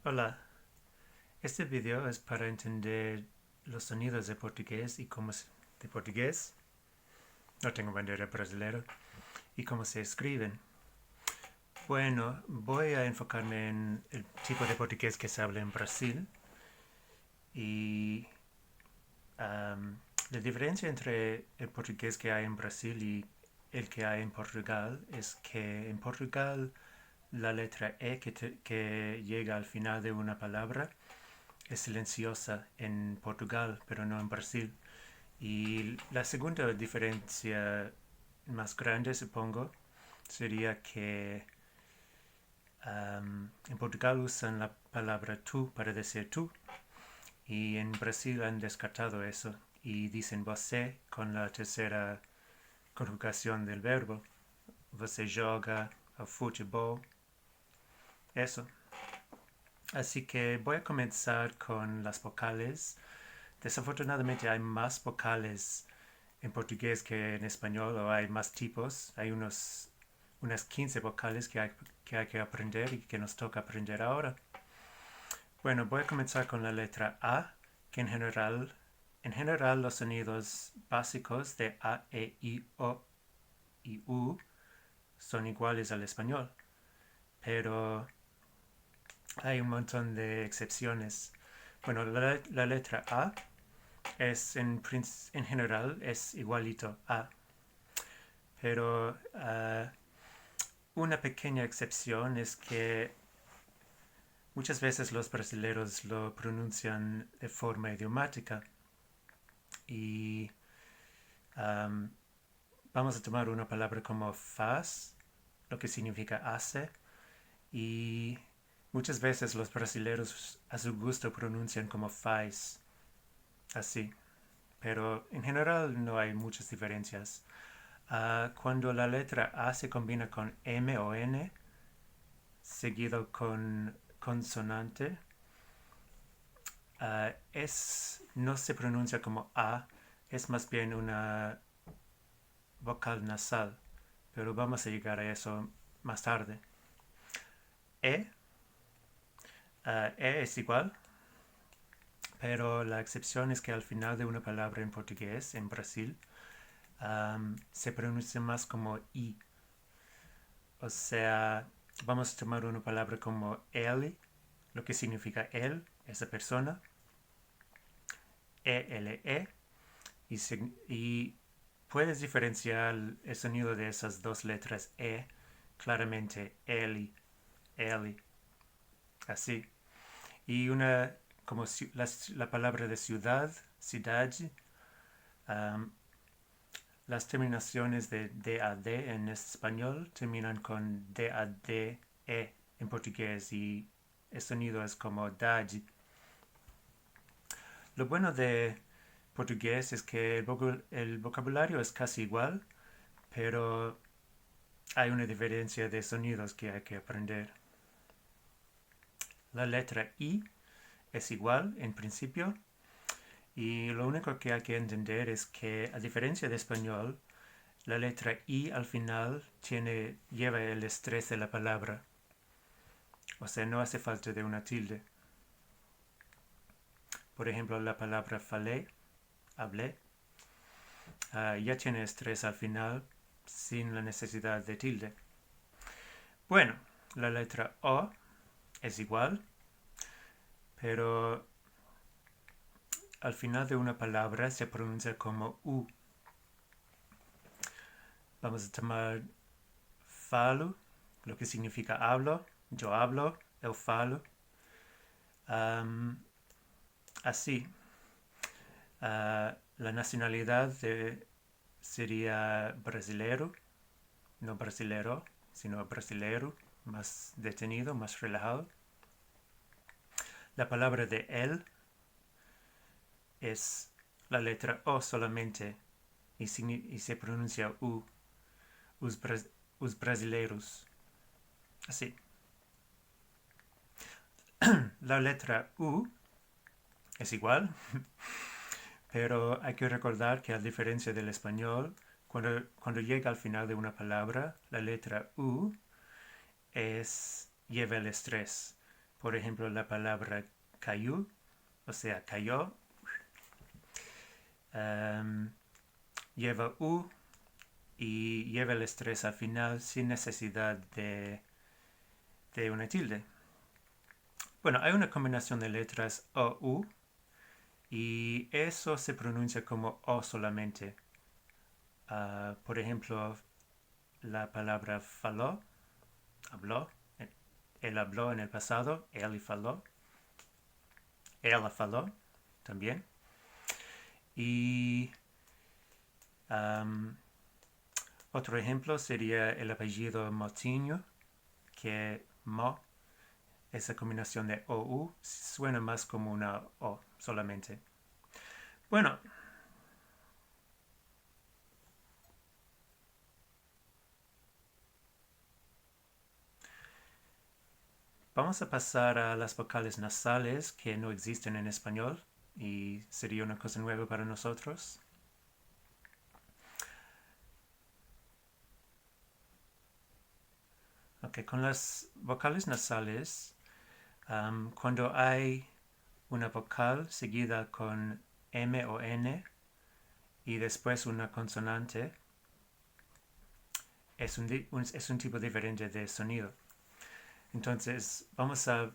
Hola, este video es para entender los sonidos de portugués y cómo se, de portugués, no tengo bandera brasileña, y cómo se escriben. Bueno, voy a enfocarme en el tipo de portugués que se habla en Brasil y la diferencia entre el portugués que hay en Brasil y el que hay en Portugal es que en Portugal la letra E que llega al final de una palabra es silenciosa en Portugal, pero no en Brasil. Y la segunda diferencia más grande, supongo, sería que en Portugal usan la palabra tú para decir tú y en Brasil han descartado eso y dicen você con la tercera conjugación del verbo. Você joga al futebol. Eso. Así que voy a comenzar con las vocales. Desafortunadamente hay más vocales en portugués que en español, o hay más tipos. Hay unas 15 vocales que hay que aprender y que nos toca aprender ahora. Bueno, voy a comenzar con la letra A, que en general los sonidos básicos de A, E, I, O y U son iguales al español, pero hay un montón de excepciones. Bueno, la letra A es en general es igualito a, pero una pequeña excepción es que muchas veces los brasileños lo pronuncian de forma idiomática y um, vamos a tomar una palabra como faz, lo que significa hace, y muchas veces los brasileños a su gusto pronuncian como faz, así, pero en general no hay muchas diferencias. Cuando la letra A se combina con M o N, seguido con consonante, no se pronuncia como A, es más bien una vocal nasal, pero vamos a llegar a eso más tarde. E, E es igual, pero la excepción es que al final de una palabra en portugués, en Brasil, se pronuncia más como I. O sea, vamos a tomar una palabra como ele, lo que significa él, esa persona, ELE, y puedes diferenciar el sonido de esas dos letras E claramente, Eli, Eli, así. Y como la palabra de ciudad, cidade, um, las terminaciones de DAD en español terminan con DADE en portugués y el sonido es como dad. Lo bueno de portugués es que el vocabulario es casi igual, pero hay una diferencia de sonidos que hay que aprender. La letra I es igual en principio y lo único que hay que entender es que a diferencia de español, la letra I al final lleva el estrés de la palabra. O sea, no hace falta de una tilde. Por ejemplo, la palabra falei, hablé, ya tiene estrés al final sin la necesidad de tilde. Bueno, la letra O es igual, pero al final de una palabra se pronuncia como U. Vamos a tomar falo, lo que significa hablo, yo hablo, eu falo. Así, la nacionalidad sería brasilero, no brasilero, sino brasilero, más detenido, más relajado. La palabra de él es la letra O solamente y se pronuncia U, os brasileiros. Así. La letra U es igual, pero hay que recordar que a diferencia del español, cuando llega al final de una palabra, la letra U lleva el estrés. Por ejemplo, la palabra cayó, o sea, cayó, lleva U y lleva el estrés al final sin necesidad de una tilde. Bueno, hay una combinación de letras O-U y eso se pronuncia como O solamente. Por ejemplo, la palabra faló, habló, él habló en el pasado, él faló, ella faló también. Y otro ejemplo sería el apellido Motinho, que Mo, esa combinación de OU, suena más como una O solamente. Bueno, vamos a pasar a las vocales nasales que no existen en español y sería una cosa nueva para nosotros. Ok, con las vocales nasales, cuando hay una vocal seguida con M o N y después una consonante, es un tipo diferente de sonido. Entonces, vamos a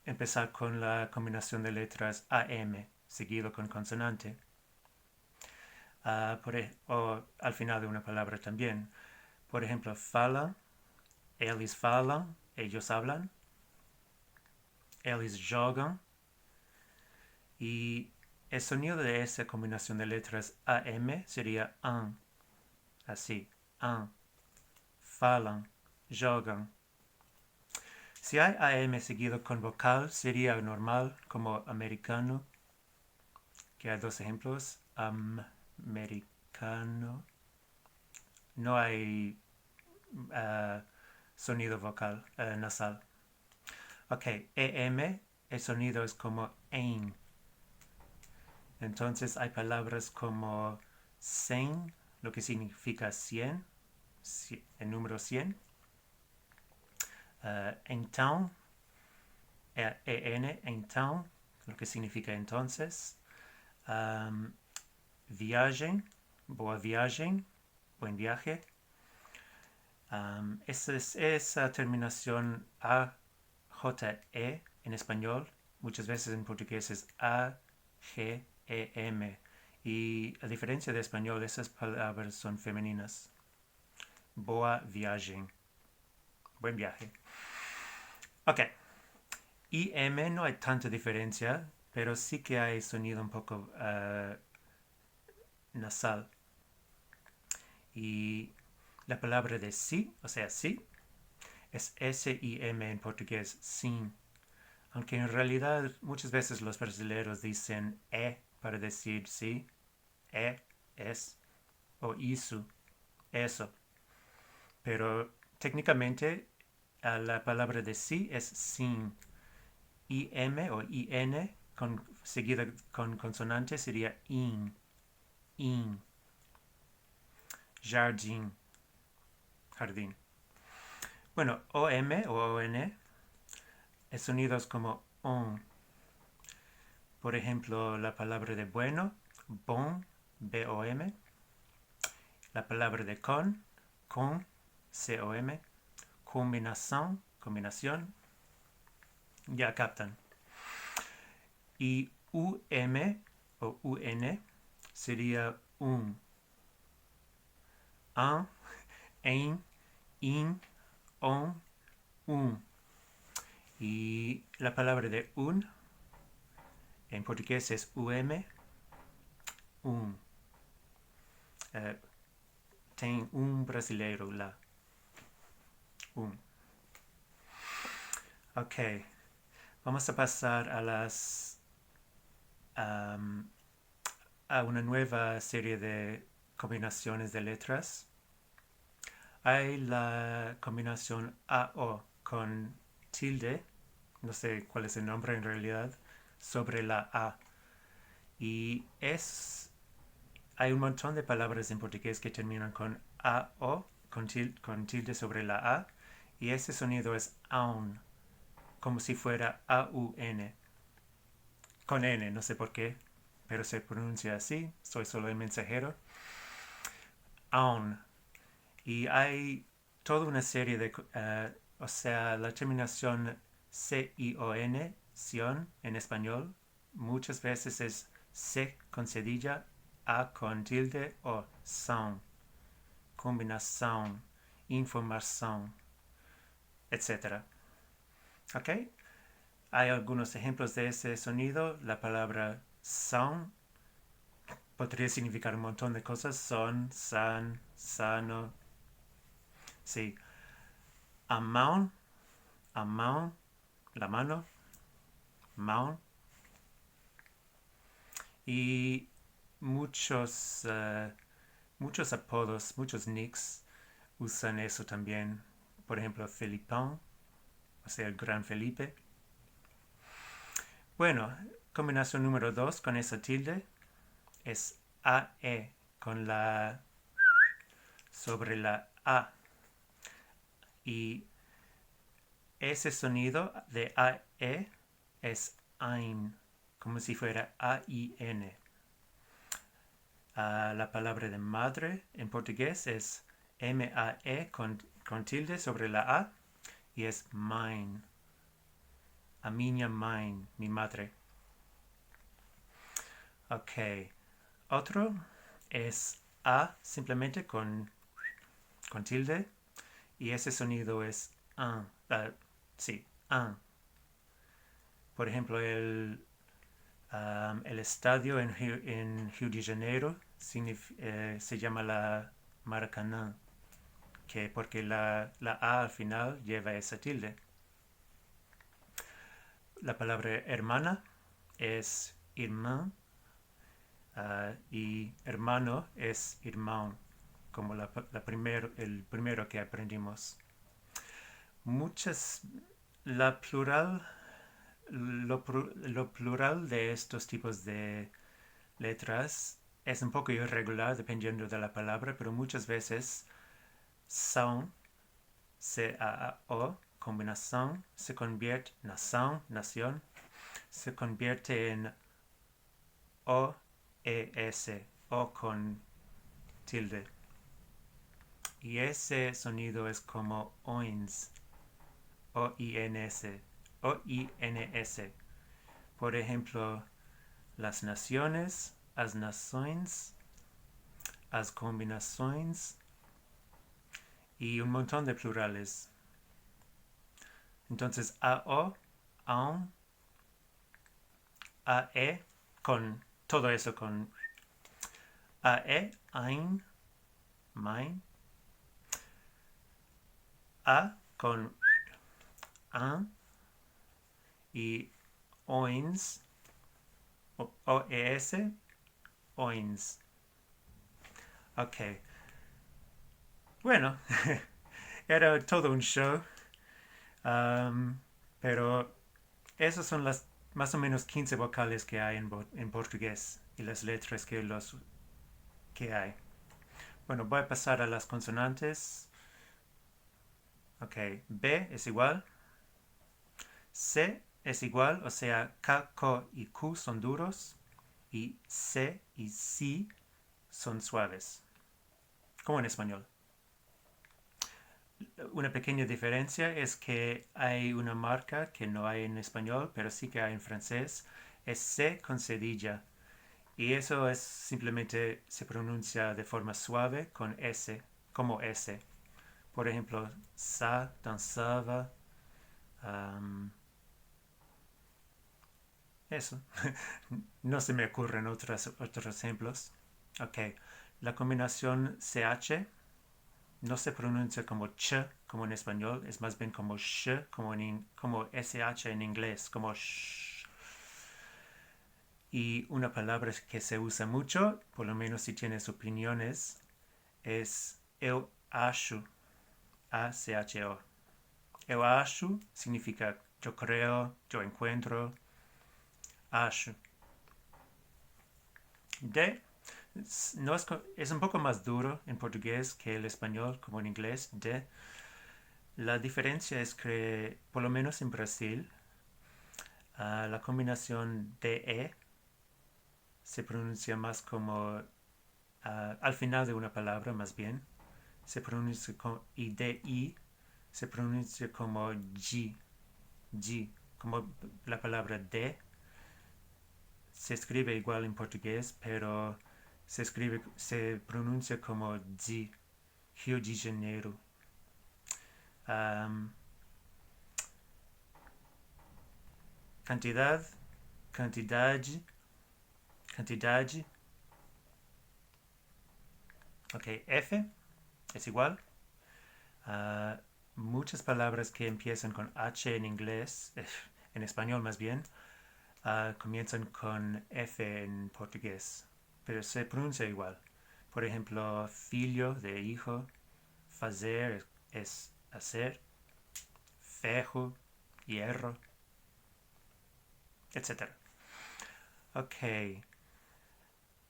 empezar con la combinación de letras AM seguido con consonante. O al final de una palabra también. Por ejemplo, fala, eles falam, ellos hablan, eles jogam. Y el sonido de esa combinación de letras AM sería an, así, an, falam, jogam. Si hay AM seguido con vocal, sería normal como americano, que hay dos ejemplos, americano. No hay sonido vocal, nasal. Ok, EM, el sonido es como ein. Entonces hay palabras como 100, lo que significa 100, el número 100. Então, en, então, lo que significa entonces. Viagem, boa viagem, buen viaje. Esa terminación A-J-E en español, muchas veces en portugués es A-G-E-M. Y a diferencia de español, esas palabras son femeninas. Boa viagem, buen viaje. Ok. Y M no hay tanta diferencia, pero sí que hay sonido un poco nasal. Y la palabra de sí, o sea, sí, es S-I-M en portugués, sin. Aunque en realidad muchas veces los brasileños dicen para decir sí, es, o isso, eso. Pero técnicamente la palabra de sí es sin. IM o IN seguida con consonante sería in, jardín, jardín. Bueno, OM o ON es sonidos como on. Por ejemplo, la palabra de bueno, bon, B-O-M. La palabra de con, C-O-M. Combinación, combinación. Ya captan. Y UM o UN sería un. Un, ein, in, on, un. Y la palabra de un en portugués es un. Tem brasileiro lá. Ok. Vamos a pasar a una nueva serie de combinaciones de letras. Hay la combinación AO con tilde, no sé cuál es el nombre en realidad, sobre la A. Y hay un montón de palabras en portugués que terminan con AO, con tilde sobre la A, y ese sonido es aun, como si fuera A-U-N. Con N, no sé por qué, pero se pronuncia así. Soy solo el mensajero. Aun. Y hay toda una serie de... o sea, la terminación C-I-O-N, sion, en español, muchas veces es C con cedilla, A con tilde o sound, combinación, información, etc. ¿Ok? Hay algunos ejemplos de ese sonido. La palabra sound podría significar un montón de cosas. Son, san, sano. Sí. Amount, amount, la mano, mount. Y muchos apodos, muchos nicks usan eso también. Por ejemplo, Felipón, o sea, el gran Felipe. Bueno, combinación número 2 con esa tilde es AE con la sobre la A. Y ese sonido de AE es ein, como si fuera A-I-N. La palabra de madre en portugués es M-A-E con tilde sobre la A y es mine. A minha mãe, mi madre. Ok. Otro es A simplemente con tilde y ese sonido es un. Sí, un. Por ejemplo, el estadio en Rio de Janeiro se llama la Maracanã, porque la A al final lleva esa tilde. La palabra hermana es irmã y hermano es irmão, como el primero que aprendimos. La plural, lo plural de estos tipos de letras es un poco irregular dependiendo de la palabra, pero muchas veces son, C-A-O, combinación, se convierte, nación, nación, se convierte en O-E-S, O con tilde. Y ese sonido es como oins, O-I-N-S, O-I-N-S. Por ejemplo, las naciones, as nações, as combinações y un montón de plurales. Entonces, A-O, aun, A-E, con todo eso, con A-E, ein, mein, A con an y oins, O-E-S, oins. Ok. Bueno, era todo un show, pero esas son las más o menos 15 vocales que hay en portugués y las letras que hay. Bueno, voy a pasar a las consonantes. Ok, B es igual. C es igual, o sea, K, K y Q son duros y C y Si son suaves, como en español. Una pequeña diferencia es que hay una marca que no hay en español, pero sí que hay en francés. Es C con cedilla. Y eso es simplemente se pronuncia de forma suave con S, como S. Por ejemplo, ça, danzaba. Eso. No se me ocurren otros ejemplos. Ok. La combinación CH no se pronuncia como ch, como en español, es más bien como sh, como SH en inglés, como sh. Y una palabra que se usa mucho, por lo menos si tienes opiniones, es eu acho, A-C-H-O. Eu acho significa yo creo, yo encuentro, acho. De no es un poco más duro en portugués que el español, como en inglés, de. La diferencia es que, por lo menos en Brasil, La combinación de-e se pronuncia más como al final de una palabra, más bien. Se pronuncia como, y de-i se pronuncia como g, g, como la palabra de. Se escribe igual en portugués, pero se pronuncia como z, Rio de Janeiro. Um, cantidad, cantidade, cantidade. Ok, F es igual. Uh, muchas palabras que empiezan con H en inglés, en español más bien, comienzan con F en portugués, pero se pronuncia igual. Por ejemplo, filho de hijo, fazer es hacer, ferro, hierro, etc. Ok,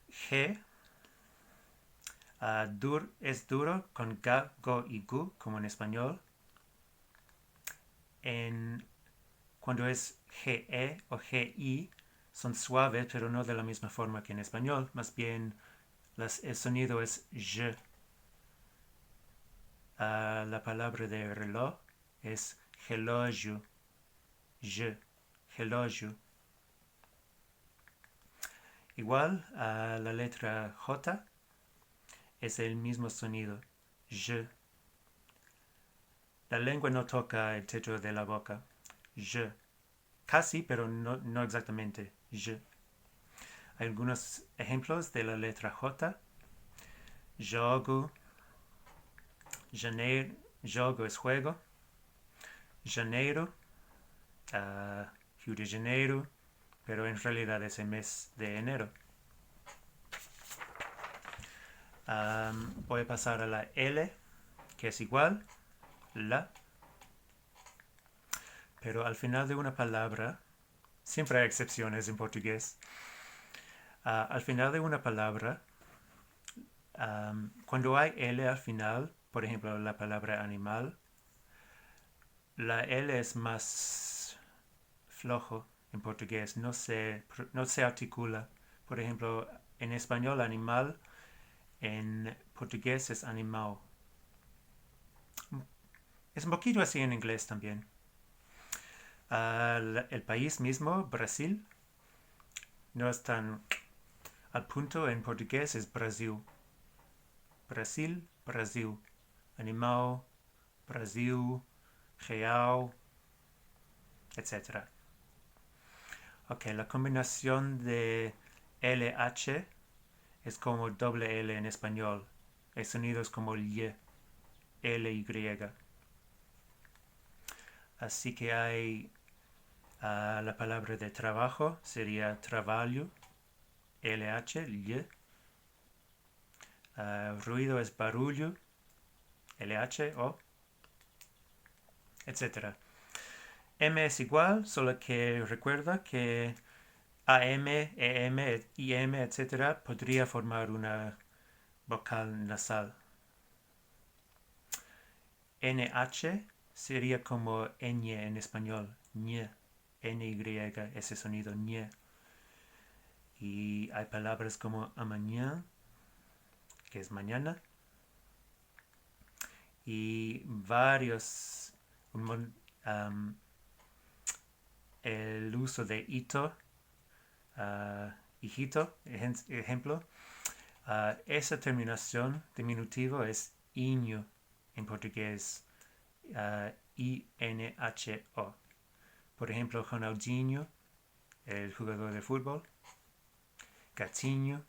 G es duro con ga, go y gu, como en español. Cuando es GE o GI, son suaves, pero no de la misma forma que en español. Más bien, el sonido es je. La palabra de reloj es relógio. Je, relógio. Igual, la letra J es el mismo sonido, je. La lengua no toca el techo de la boca, je. Casi, pero no exactamente, je. Hay algunos ejemplos de la letra J. Jogo, janeiro, jogo es juego. Janeiro, Rio de Janeiro, pero en realidad es el mes de enero. Voy a pasar a la L, que es igual, la. Pero al final de una palabra, siempre hay excepciones en portugués. Al final de una palabra, cuando hay L al final, por ejemplo, la palabra animal, la L es más flojo en portugués, no se articula. Por ejemplo, en español animal, en portugués es animal. Es un poquito así en inglés también. El país mismo, Brasil, no es tan al punto en portugués, es Brasil. Brasil, Brasil. Animal, Brasil, real, etc. Ok, la combinación de LH es como doble L en español. El sonido es como Y, LY. Así que hay la palabra de trabajo, sería trabalho, LH, Y. Ruido es barulho, LH, O, etc. M es igual, solo que recuerda que AM, EM, IM, etc. podría formar una vocal nasal. NH sería como ñ en español, ñ, NY, ese sonido ñ. Y hay palabras como amañá, que es mañana, y varios, el uso de hito, hijito, ejemplo. Esa terminación diminutivo es iño en portugués, INHO. Por ejemplo, Ronaldinho, el jugador de fútbol. Gatinho.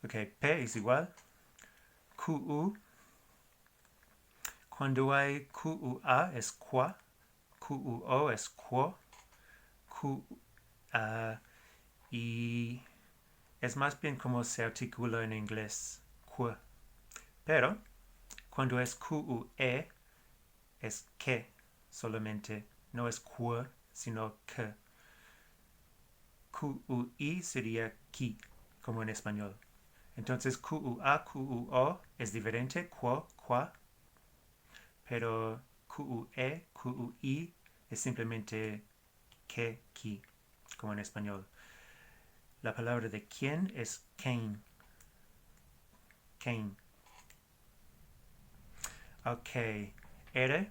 Ok, P es igual. QU. Cuando hay QUA es qua. QUO es quo. Q, y es más bien como se articula en inglés. Qu. Pero cuando es QUE es que solamente. No es qu, sino que. QUI sería qui, como en español. Entonces QUA, QUO es diferente, quo, qua, pero QUE, QUI es simplemente que, qui, como en español. La palabra de quién es quem. Quem. Ok. Ere.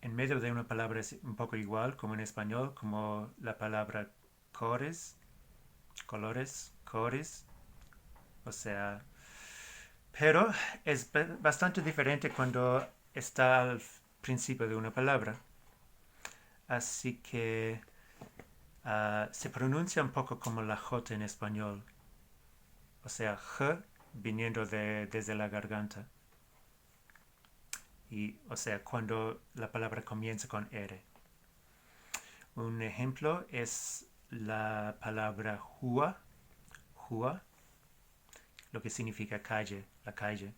En medio de una palabra es un poco igual como en español, como la palabra cores, colores, cores. O sea, pero es bastante diferente cuando está al principio de una palabra. Así que se pronuncia un poco como la J en español. O sea, J viniendo desde la garganta. Y, o sea, cuando la palabra comienza con R. Un ejemplo es la palabra hua, hua, lo que significa calle, la calle.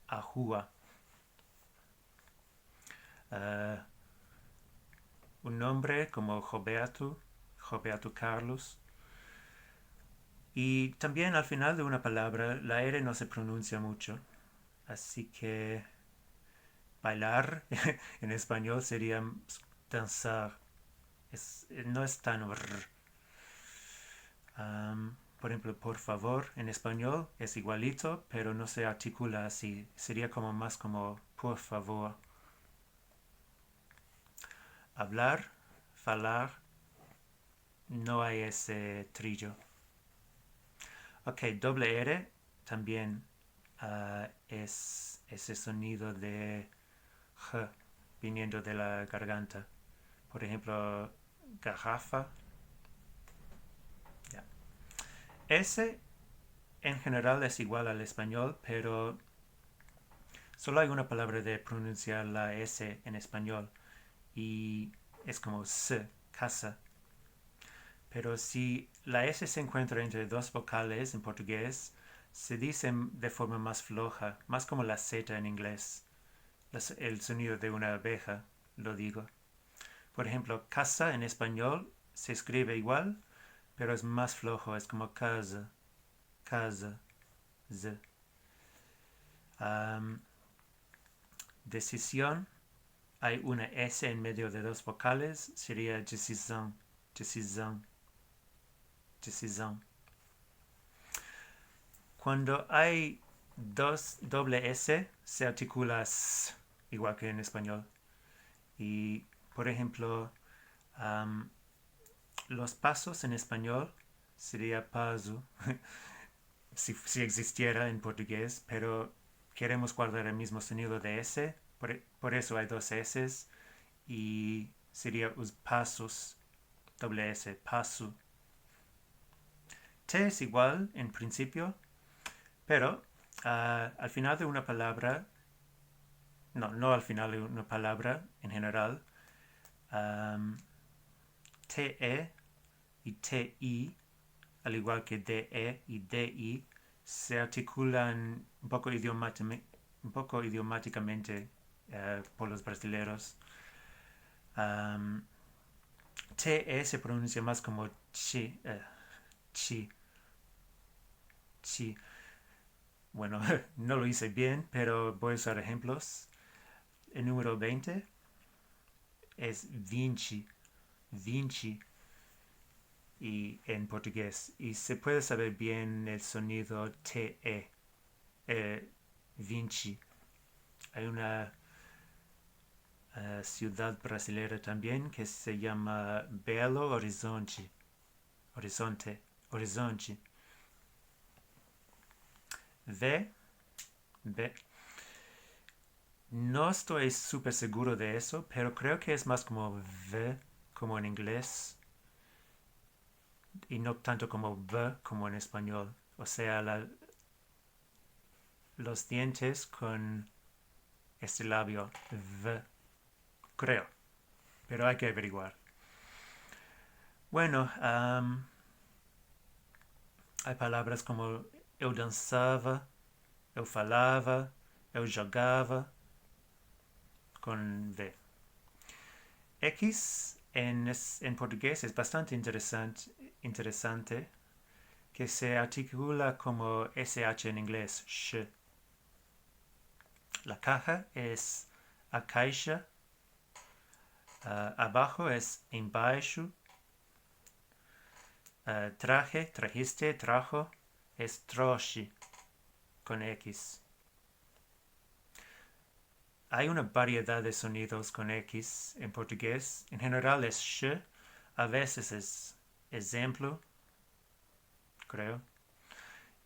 Ahua. Uh, un nombre como Roberto, Roberto Carlos. Y también al final de una palabra la R no se pronuncia mucho. Así que bailar en español sería danzar. No es tan... por ejemplo, por favor en español es igualito, pero no se articula así. Sería como más como por favor. Hablar, falar, no hay ese trillo. Ok, doble R también es ese sonido de G viniendo de la garganta. Por ejemplo, garrafa. Yeah. S en general es igual al español, pero solo hay una palabra de pronunciar la S en español y es como S, casa. Pero si la S se encuentra entre dos vocales en portugués, se dice de forma más floja, más como la Z en inglés. El sonido de una abeja, lo digo. Por ejemplo, casa en español se escribe igual, pero es más flojo, es como casa, casa, z. Decisión, hay una S en medio de dos vocales, sería decisão, decisão, decisão. Cuando hay doble S, se articula S, igual que en español. Y, por ejemplo, los pasos en español sería paso, si existiera en portugués, pero queremos guardar el mismo sonido de S, por eso hay dos S y sería los pasos, doble S, paso. T es igual en principio, pero al final de una palabra, no al final de una palabra en general, TE y TI, al igual que DE y DI, se articulan un poco idiomáticamente por los brasileños. TE se pronuncia más como chi, chi, chi. Bueno, no lo hice bien, pero voy a usar ejemplos. El número 20 es vinci, vinci y en portugués. Y se puede saber bien el sonido TE, vinci. Hay una ciudad brasileña también que se llama Belo Horizonte. Horizonte, Horizonte. V, V. No estoy súper seguro de eso, pero creo que es más como V, como en inglés, y no tanto como V como en español. O sea, los dientes con este labio V, creo, pero hay que averiguar. Bueno, hay palabras como eu dançava, eu falava, eu jogava, con V. X en portugués es bastante interesante que se articula como SH en inglés, sh. La caja es a caixa, Abajo es embaixo. Traje, trajiste, trajo, es trouxe, con X. Hay una variedad de sonidos con X en portugués. En general es sh, a veces es ejemplo, creo.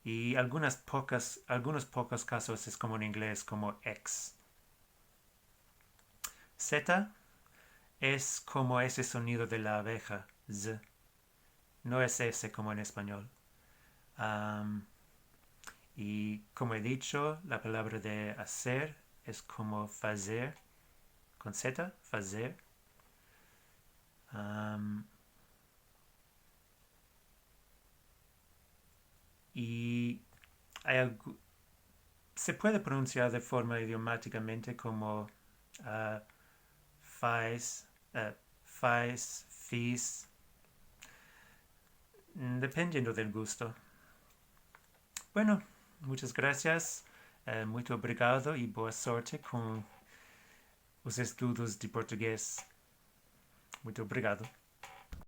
Y algunos pocos casos es como en inglés, como X. Z es como ese sonido de la abeja, Z. No es ese como en español. Y como he dicho, la palabra de hacer es como fazer, con Z, fazer. Y se puede pronunciar de forma idiomáticamente como faz, faz, fiz, dependiendo del gusto. Bueno, muchas gracias, muito obrigado e boa sorte com os estudos de português. Muito obrigado.